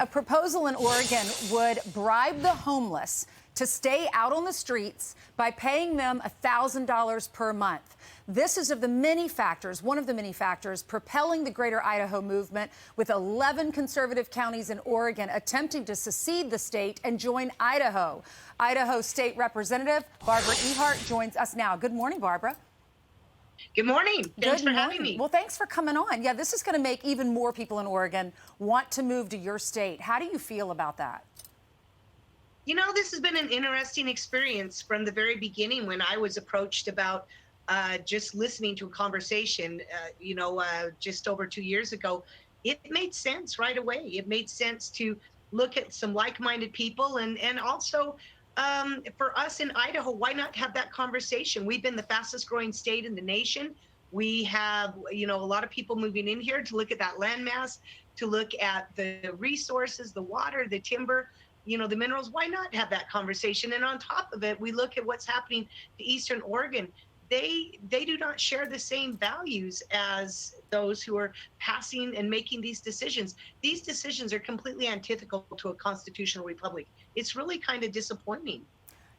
A proposal in Oregon would bribe the homeless to stay out on the streets by paying them $1,000 per month. This is one of the many factors propelling the Greater Idaho movement, with 11 conservative counties in Oregon attempting to secede the state and join Idaho. Idaho State Representative Barbara Ehardt joins us now. Good morning, Barbara. Good morning. Thanks for having me. Well, thanks for coming on. Yeah, this is going to make even more people in Oregon want to move to your state. How do you feel about that? You know, this has been an interesting experience from the very beginning when I was approached about just listening to a conversation, just over 2 years ago. It made sense right away. It made sense to look at some like-minded people and also for us in Idaho, why not have that conversation? We've been the fastest growing state in the nation. We have, a lot of people moving in here to look at that landmass, to look at the resources, the water, the timber, the minerals. Why not have that conversation? And on top of it, we look at what's happening to Eastern Oregon. They do not share the same values as those who are passing and making these decisions. These decisions are completely antithetical to a constitutional republic. It's really kind of disappointing.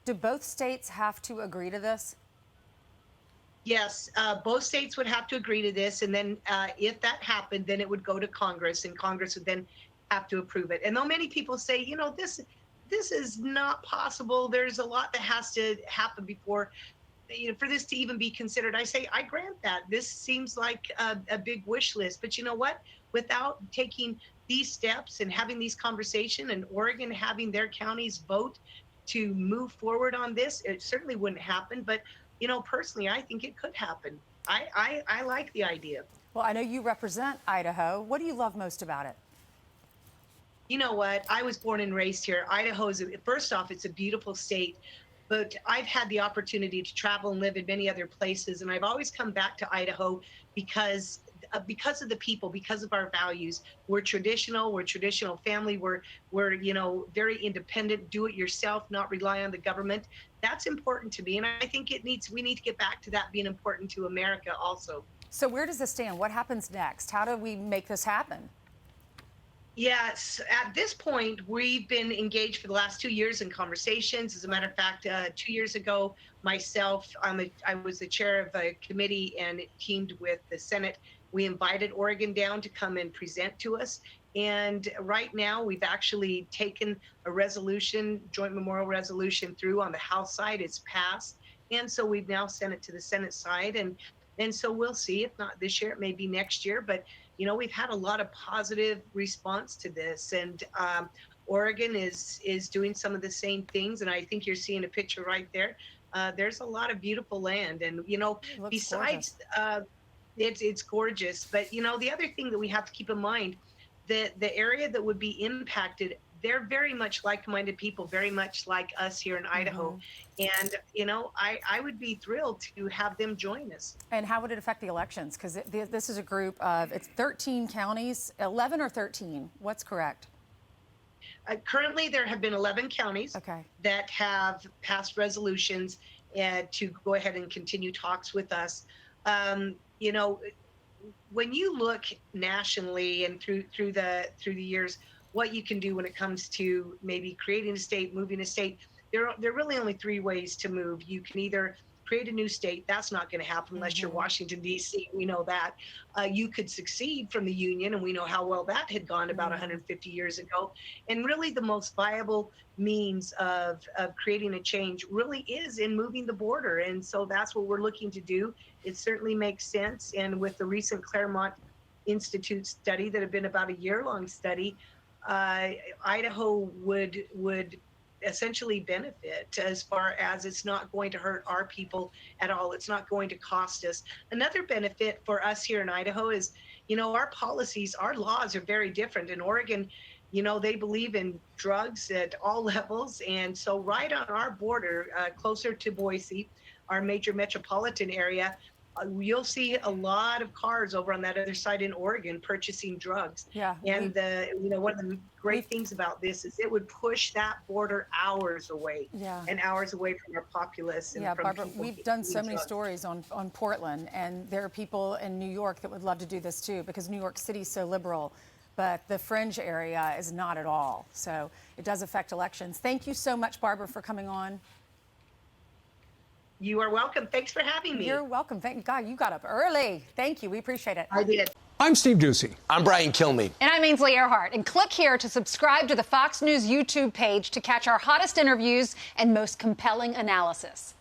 Do both states have to agree to this? Yes, both states would have to agree to this. And then if that happened, then it would go to Congress, and Congress would then have to approve it. And though many people say, this is not possible, there's a lot that has to happen before for this to even be considered. I say, I grant that. This seems like a big wish list. But you know what? Without taking these steps and having these conversations, and Oregon having their counties vote to move forward on this, it certainly wouldn't happen. But, personally, I think it could happen. I like the idea. Well, I know you represent Idaho. What do you love most about it? You know what? I was born and raised here. Idaho is, first off, it's a beautiful state. But I've had the opportunity to travel and live in many other places, and I've always come back to Idaho because of the people, because of our values. We're traditional family. We're very independent, do it yourself, not rely on the government. That's important to me, and I think we need to get back to that being important to America also. So where does this stand? What happens next? How do we make this happen? Yes, at this point, we've been engaged for the last 2 years in conversations. As a matter of fact, 2 years ago, myself, I was the chair of a committee, and it teamed with the Senate. We invited Oregon down to come and present to us. And right now, we've actually taken a resolution, joint memorial resolution, through on the House side. It's passed. And so we've now sent it to the Senate side. And so we'll see. If not this year, it may be next year. But we've had a lot of positive response to this, and Oregon is doing some of the same things. And I think you're seeing a picture right there. There's a lot of beautiful land, and besides, it's gorgeous. But the other thing that we have to keep in mind, that the area that would be impacted, they're very much like-minded people, very much like us here in Idaho. And, I would be thrilled to have them join us. And how would it affect the elections? Because this is a group of, it's 13 counties, 11 or 13? What's correct? Currently, there have been 11 counties that have passed resolutions to go ahead and continue talks with us. When you look nationally and through the years, what you can do when it comes to maybe creating a state, moving a state, there are really only three ways to move. You can either create a new state. That's not going to happen unless you're Washington, D.C. We know that. You could secede from the Union, and we know how well that had gone about 150 years ago. And really the most viable means of creating a change really is in moving the border. And so that's what we're looking to do. It certainly makes sense. And with the recent Claremont Institute study that had been about a year-long study, Idaho would essentially benefit, as far as it's not going to hurt our people at all. It's not going to cost us. Another benefit for us here in Idaho is, our policies, our laws are very different. In Oregon, they believe in drugs at all levels. And so right on our border, closer to Boise, our major metropolitan area, you'll see a lot of cars over on that other side in Oregon purchasing drugs. Yeah. And one of the great things about this is it would push that border hours away, and hours away from our populace. And from Barbara, we've done so many stories on Portland, and there are people in New York that would love to do this too, because New York City is so liberal. but the fringe area is not at all. So it does affect elections. Thank you so much, Barbara, for coming on. You are welcome. Thanks for having me. You're welcome. Thank God you got up early. Thank you. We appreciate it. I did. I'm Steve Ducey. I'm Brian Kilmeade. And I'm Ainsley Ehardt. And click here to subscribe to the Fox News YouTube page to catch our hottest interviews and most compelling analysis.